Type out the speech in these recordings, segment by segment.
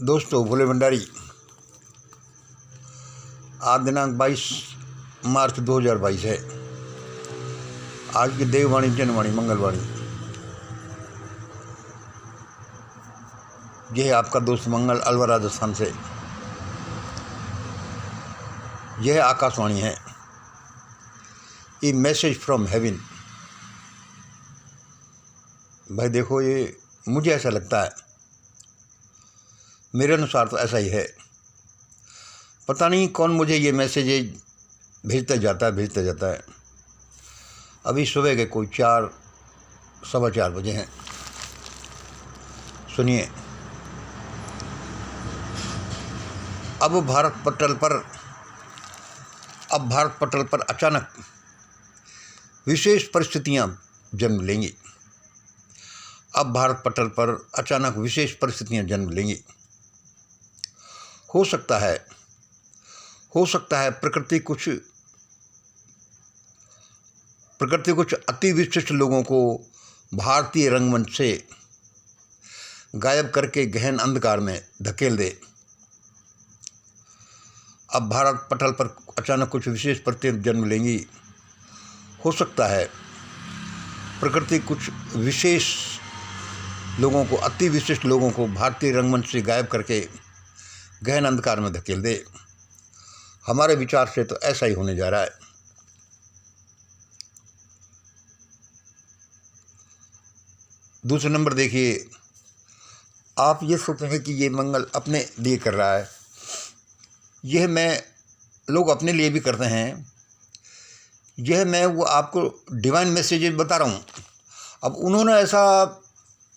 दोस्तों, भोले भंडारी। आज दिनांक 22 मार्च 2022 है। आज की देववाणी जनवाणी मंगलवाणी। यह है आपका दोस्त मंगल, अलवर, राजस्थान से। यह आकाशवाणी है। ए मैसेज फ्रॉम हेवन। भाई देखो, ये मुझे ऐसा लगता है, मेरे अनुसार तो ऐसा ही है। पता नहीं कौन मुझे ये मैसेज भेजता जाता है। अभी सुबह के कोई 4 सवा 4 बजे हैं। सुनिए। अब भारत पटल पर अचानक विशेष परिस्थितियां जन्म लेंगी। अब भारत पटल पर अचानक विशेष परिस्थितियां जन्म लेंगी। हो सकता है प्रकृति कुछ अति विशिष्ट लोगों को भारतीय रंगमंच से गायब करके गहन अंधकार में धकेल दे। अब भारत पटल पर अचानक कुछ विशेष परिस्थितियां जन्म लेंगी। हो सकता है प्रकृति कुछ विशेष लोगों को, अति विशिष्ट लोगों को भारतीय रंगमंच से गायब करके गहन अंधकार में धकेल दे। हमारे विचार से तो ऐसा ही होने जा रहा है। दूसरे नंबर देखिए, आप ये सोचेंगे कि ये मंगल अपने लिए कर रहा है। यह लोग अपने लिए भी करते हैं। मैं वो आपको डिवाइन मैसेज बता रहा हूँ। अब उन्होंने ऐसा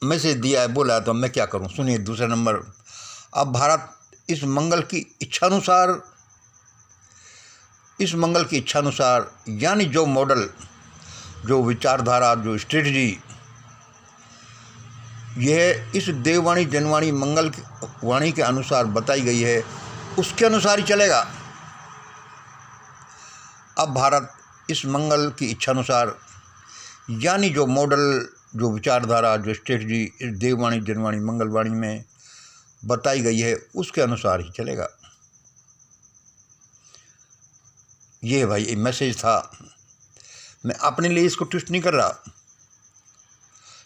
मैसेज दिया है, बोला है, तो मैं क्या करूँ। सुनिए दूसरा नंबर। अब भारत इस मंगल की इच्छानुसार यानी जो मॉडल, जो विचारधारा, जो स्ट्रेटजी यह इस देववाणी जनवाणी मंगल वाणी के अनुसार बताई गई है, उसके अनुसार ही चलेगा। अब भारत इस मंगल की इच्छानुसार यानी जो मॉडल, जो विचारधारा, जो स्ट्रेटजी इस देववाणी जनवाणी मंगलवाणी में बताई गई है, उसके अनुसार ही चलेगा। ये भाई ये मैसेज था। मैं अपने लिए इसको ट्विस्ट नहीं कर रहा।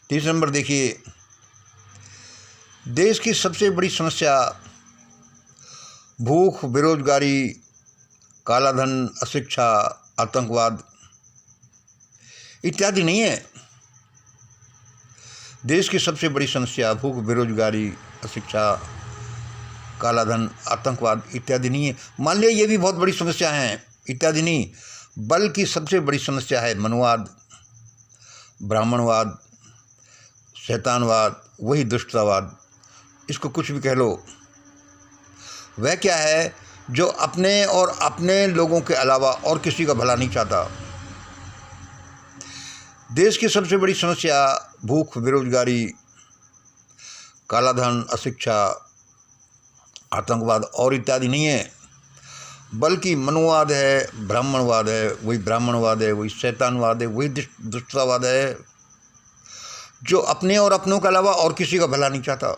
तीसरा नंबर देखिए, देश की सबसे बड़ी समस्या भूख, बेरोजगारी, कालाधन, अशिक्षा, आतंकवाद इत्यादि नहीं है। देश की सबसे बड़ी समस्या भूख, बेरोजगारी, अशिक्षा, कालाधन, आतंकवाद इत्यादि नहीं है। मान लिया ये भी बहुत बड़ी समस्या है, इत्यादि नहीं, बल्कि सबसे बड़ी समस्या है मनुवाद, ब्राह्मणवाद, शैतानवाद, वही दुष्टतावाद, इसको कुछ भी कह लो। वह क्या है जो अपने और अपने लोगों के अलावा और किसी का भला नहीं चाहता। देश की सबसे बड़ी समस्या भूख, बेरोजगारी, कालाधन, अशिक्षा, आतंकवाद और इत्यादि नहीं है, बल्कि मनुवाद है, ब्राह्मणवाद है, वही ब्राह्मणवाद है, वही शैतानवाद है, वही दुष्टतावाद है, जो अपने और अपनों के अलावा और किसी का भला नहीं चाहता।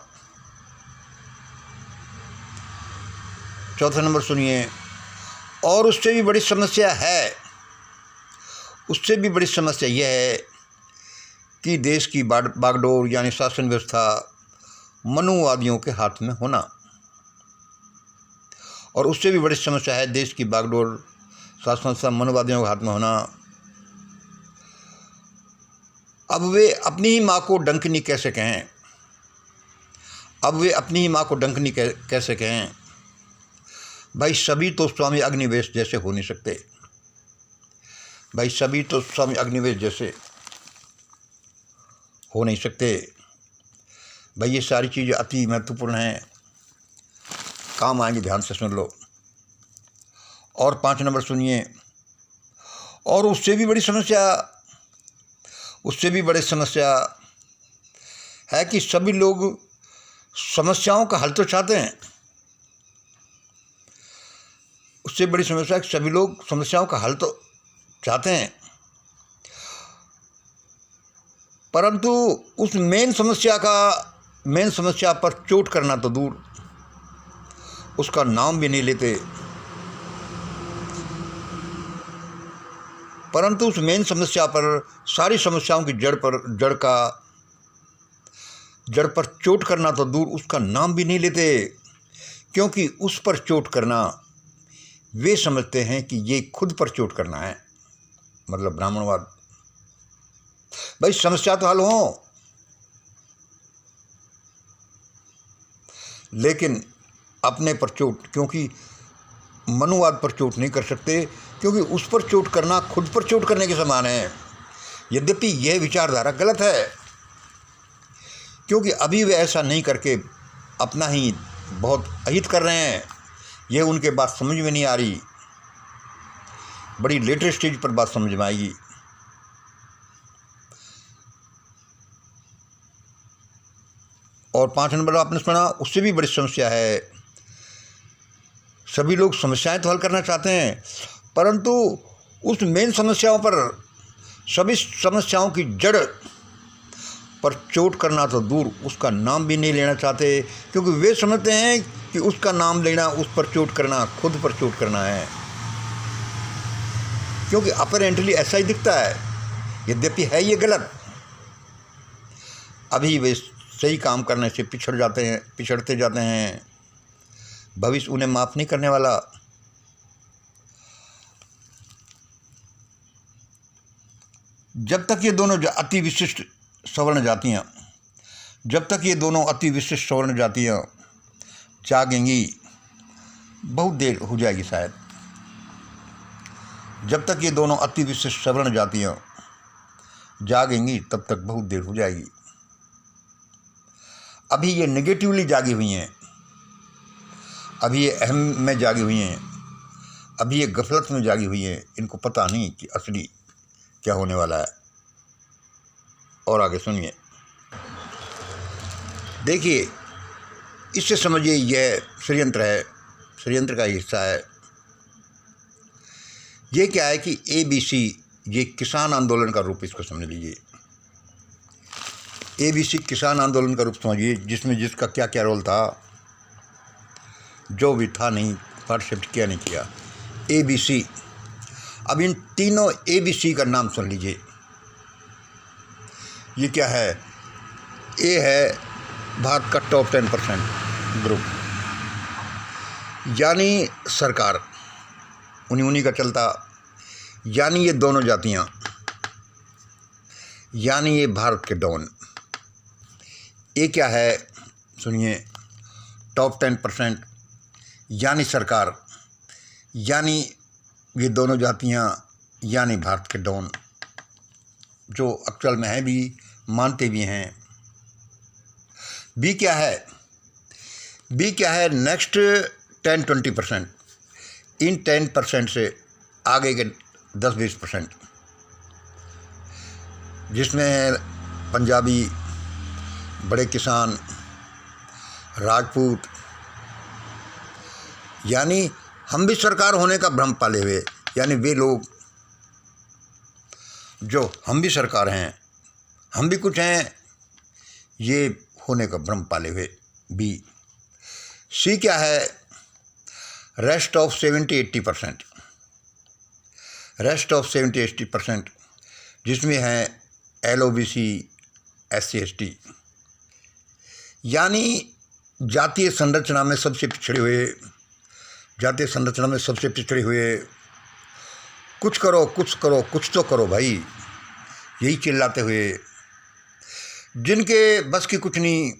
चौथा नंबर सुनिए। और उससे भी बड़ी समस्या यह है कि देश की बागडोर यानी शासन व्यवस्था मनुवादियों के हाथ में होना। और उससे भी बड़ी समस्या है देश की बागडोर शासन व्यवस्था मनुवादियों के हाथ में होना। अब वे अपनी ही माँ को डंकनी कैसे कहें। भाई सभी तो स्वामी अग्निवेश जैसे हो नहीं सकते। भाई ये सारी चीज़ें अति महत्वपूर्ण हैं, काम आएंगे, ध्यान से सुन लो। और 5 नंबर सुनिए। और उससे भी बड़ी समस्या है कि सभी लोग समस्याओं का हल तो चाहते हैं। उससे बड़ी समस्या है कि सभी लोग समस्याओं का हल तो चाहते हैं, परंतु उस मेन समस्या पर चोट करना तो दूर, उसका नाम भी नहीं लेते, परंतु उस मेन समस्या पर, सारी समस्याओं की जड़ पर चोट करना तो दूर, उसका नाम भी नहीं लेते, क्योंकि उस पर चोट करना वे समझते हैं कि ये खुद पर चोट करना है, मतलब ब्राह्मणवाद। भाई समस्या तो हल हो, लेकिन अपने पर चोट, क्योंकि मनुवाद पर चोट नहीं कर सकते, क्योंकि उस पर चोट करना खुद पर चोट करने के समान है। यद्यपि यह विचारधारा गलत है, क्योंकि अभी वे ऐसा नहीं करके अपना ही बहुत अहित कर रहे हैं। यह उनके बात समझ में नहीं आ रही, बड़ी लेटर स्टेज पर बात समझ में आएगी। और 5 नंबर आपने सुना, उससे भी बड़ी समस्या है। सभी लोग समस्याएं तो हल करना चाहते हैं, परंतु उस मेन समस्याओं पर, सभी समस्याओं की जड़ पर चोट करना तो दूर, उसका नाम भी नहीं लेना चाहते, क्योंकि वे समझते हैं कि उसका नाम लेना, उस पर चोट करना, खुद पर चोट करना है। क्योंकि अपरेंटली ऐसा ही दिखता है, यद्यपि है ये गलत। अभी वे सही काम करने से पिछड़ते जाते हैं। भविष्य उन्हें माफ़ नहीं करने वाला। जब तक ये दोनों अति विशिष्ट सवर्ण जातियाँ जागेंगी, बहुत देर हो जाएगी शायद। जब तक ये दोनों अति विशिष्ट सवर्ण जातियाँ जागेंगी, तब तक बहुत देर हो जाएगी। अभी ये नेगेटिवली जागी हुई हैं, अभी ये अहम में जागी हुई हैं, अभी ये गफलत में जागी हुई हैं। इनको पता नहीं कि असली क्या होने वाला है। और आगे सुनिए, देखिए, इससे समझिए यह षड्यंत्र है, षड्यंत्र का हिस्सा है। ये क्या है कि ABC, ये किसान आंदोलन का रूप, इसको समझ लीजिए। ABC किसान आंदोलन का रूप समझिए, जिसमें जिसका क्या क्या रोल था, जो भी था, नहीं पार्टिसिपेट किया नहीं किया। ABC, अब इन तीनों ABC का नाम सुन लीजिए। ये क्या है? ए है भारत का टॉप 10% ग्रुप, यानी सरकार, उन्हीं का चलता, यानी ये दोनों जातियाँ, यानी ये भारत के डॉन। ये क्या है? सुनिए, टॉप 10%, यानी सरकार, यानी ये दोनों जातियाँ, यानी भारत के डॉन, जो एक्चुअल में है भी, मानते भी हैं। बी क्या है? बी क्या है? नेक्स्ट 10-20%, इन 10% से आगे के 10-20%, जिसमें पंजाबी, बड़े किसान, राजपूत, यानी हम भी सरकार होने का भ्रम पाले हुए, यानी वे लोग जो हम भी सरकार हैं, हम भी कुछ हैं, ये होने का भ्रम पाले हुए। बी। सी क्या है? रेस्ट ऑफ 70-80%, रेस्ट ऑफ 70-80%, जिसमें है LOBC, SC ST, यानी जातीय संरचना में सबसे पिछड़े हुए, जातीय संरचना में सबसे पिछड़े हुए। कुछ करो, कुछ करो, कुछ तो करो भाई, यही चिल्लाते हुए, जिनके बस की कुछ नहीं,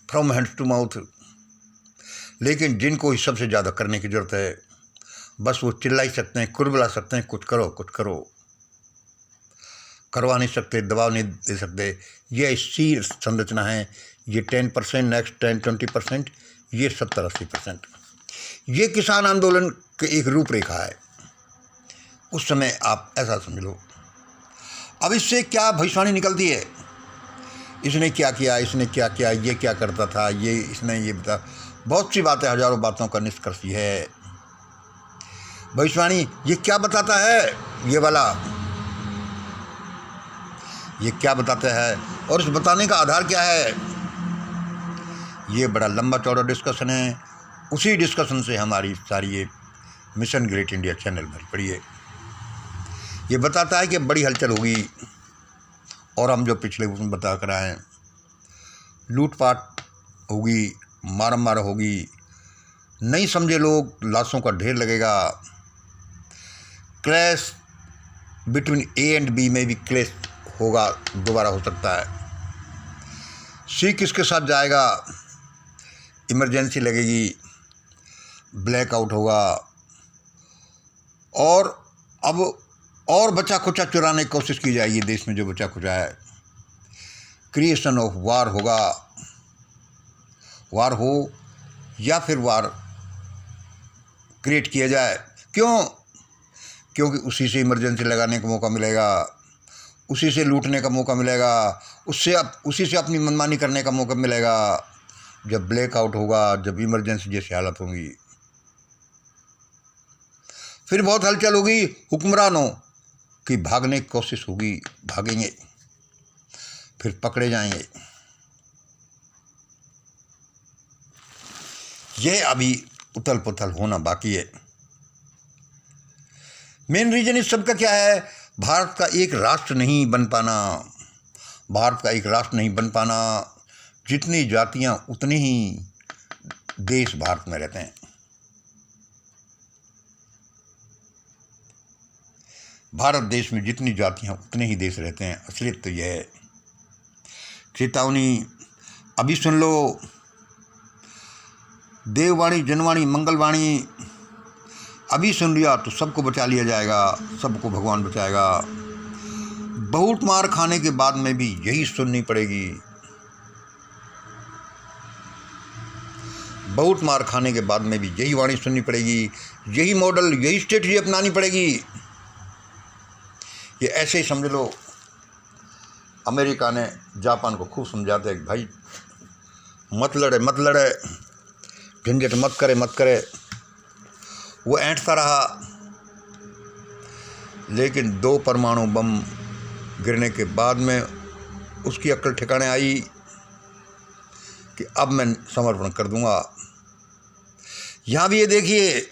फ्रॉम हैंड टू माउथ, लेकिन जिनको ही सबसे ज़्यादा करने की ज़रूरत है। बस वो चिल्ला ही सकते हैं, कुरबला सकते हैं, कुछ करो, कुछ करो, करवा नहीं सकते, दबाव नहीं दे सकते। ये इसी संरचना है। ये 10%, नेक्स्ट 10-20%, ये 70-80%। ये किसान आंदोलन की एक रूपरेखा है। उस समय आप ऐसा समझ लो। अब इससे क्या भविष्यवाणी निकलती है? इसने क्या किया, इसने क्या किया, ये क्या करता था, ये इसने ये बता, बहुत सी बातें, हजारों बातों का निष्कर्ष ये है। भविष्यवाणी ये क्या बताता है? ये वाला ये क्या बताता है, और इस बताने का आधार क्या है? ये बड़ा लंबा चौड़ा डिस्कशन है, उसी डिस्कशन से हमारी सारी ये मिशन ग्रेट इंडिया चैनल भरी पड़ी है। ये बताता है कि बड़ी हलचल होगी, और हम जो पिछले उसमें बता कर आए, लूटपाट होगी, मार होगी, नहीं समझे लोग, लाशों का ढेर लगेगा, clash between A and B में भी क्लैश होगा, दोबारा हो सकता है। सी किसके साथ जाएगा, इमरजेंसी लगेगी, ब्लैकआउट होगा, और अब और बचा खुचा चुराने की कोशिश की जाएगी देश में जो बचा खुचा है। क्रिएशन ऑफ वार होगा, वार हो या फिर वार क्रिएट किया जाए। क्यों? क्योंकि उसी से इमरजेंसी लगाने का मौका मिलेगा, उसी से लूटने का मौका मिलेगा, उसी से अपनी मनमानी करने का मौका मिलेगा। जब ब्लैकआउट होगा, जब इमरजेंसी जैसी हालत होगी, फिर बहुत हलचल होगी, हुक्मरानों की भागने की कोशिश होगी, भागेंगे, फिर पकड़े जाएंगे। यह अभी उथल पुथल होना बाकी है। मेन रीजन इस सब का क्या है? भारत का एक राष्ट्र नहीं बन पाना। भारत का एक राष्ट्र नहीं बन पाना। जितनी जातियां उतने ही देश भारत में रहते हैं। भारत देश में जितनी जातियां उतने ही देश रहते हैं। असलियत तो यह है। चेतावनी अभी सुन लो, देववाणी, जनवाणी, मंगलवाणी अभी सुन लिया तो सबको बचा लिया जाएगा, सबको भगवान बचाएगा। बहुत मार खाने के बाद में भी यही सुननी पड़ेगी। बहुत मार खाने के बाद में भी यही वाणी सुननी पड़ेगी, यही मॉडल, यही स्ट्रेटजी अपनानी पड़ेगी। ये ऐसे ही समझ लो, अमेरिका ने जापान को खूब समझाते हैं कि भाई मत लड़े, झंझट मत करे। वो ऐंठता रहा, लेकिन 2 परमाणु बम गिरने के बाद में उसकी अक्ल ठिकाने आई कि अब मैं समर्पण कर दूंगा। यहाँ भी ये देखिए,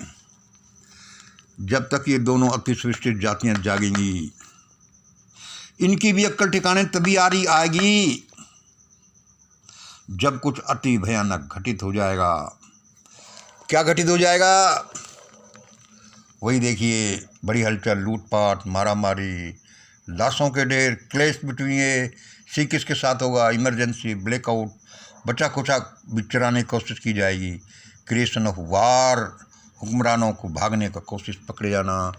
जब तक ये दोनों अति सुविष्टित जातियाँ जागेंगी, इनकी भी अक्ल ठिकाने तभी आएगी जब कुछ अति भयानक घटित हो जाएगा। क्या घटित हो जाएगा? वही देखिए, बड़ी हलचल, लूटपाट, मारामारी, लाशों के ढेर, क्लेश बिटवीन ये, सी किसके साथ होगा, इमरजेंसी, ब्लैकआउट, बचा खुचा बिचराने की कोशिश की जाएगी, क्रिएशन ऑफ वार, हुक्मरानों को भागने का कोशिश, पकड़े जाना,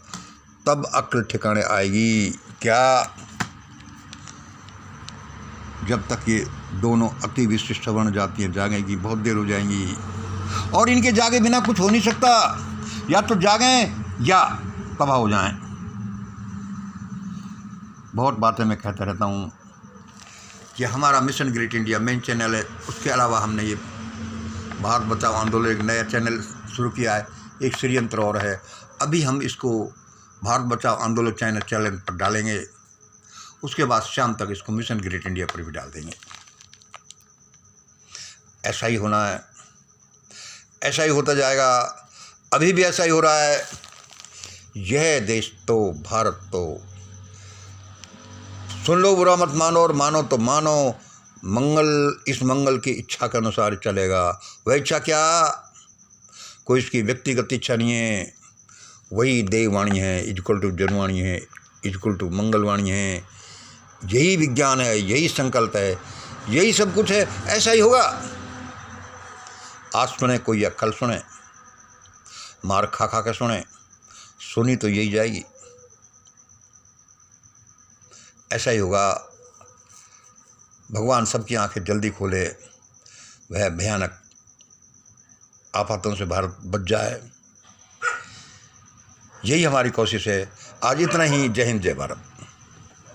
तब अक्ल ठिकाने आएगी। क्या? जब तक ये दोनों अति विशिष्ट सवर्ण जातियाँ जागेंगी, बहुत देर हो जाएंगी। और इनके जागे बिना कुछ हो नहीं सकता। या तो जागें या तबाह हो जाएं। बहुत बातें मैं कहता रहता हूँ कि हमारा mission great India main channel है। उसके अलावा हमने ये भारत बचाओ आंदोलन एक नया चैनल शुरू किया है, एक षड्यंत्र और है। अभी हम इसको भारत बचाओ आंदोलन चैनल पर डालेंगे, उसके बाद शाम तक इसको मिशन ग्रेट इंडिया पर भी डाल देंगे। ऐसा ही होना है, ऐसा ही होता जाएगा। अभी भी ऐसा ही हो रहा है। यह देश तो, भारत तो, सुन लो बुरा मत मानो, और मानो तो मानो, मंगल इस मंगल की इच्छा के अनुसार चलेगा। वह इच्छा क्या? कोई इसकी व्यक्तिगत इच्छा नहीं है। वही देववाणी है, इक्वल टू जनवाणी है, इक्वल टू मंगलवाणी है। यही विज्ञान है, यही संकल्प है, यही सब कुछ है। ऐसा ही होगा। आज सुने कोई या कल सुने, मार खा के सुने, सुनी तो यही जाएगी। ऐसा ही होगा। भगवान सबकी आंखें जल्दी खोले, वह भयानक आफतों से भारत बच जाए। यही हमारी कोशिश है। आज इतना ही। जय हिंद, जय भारत।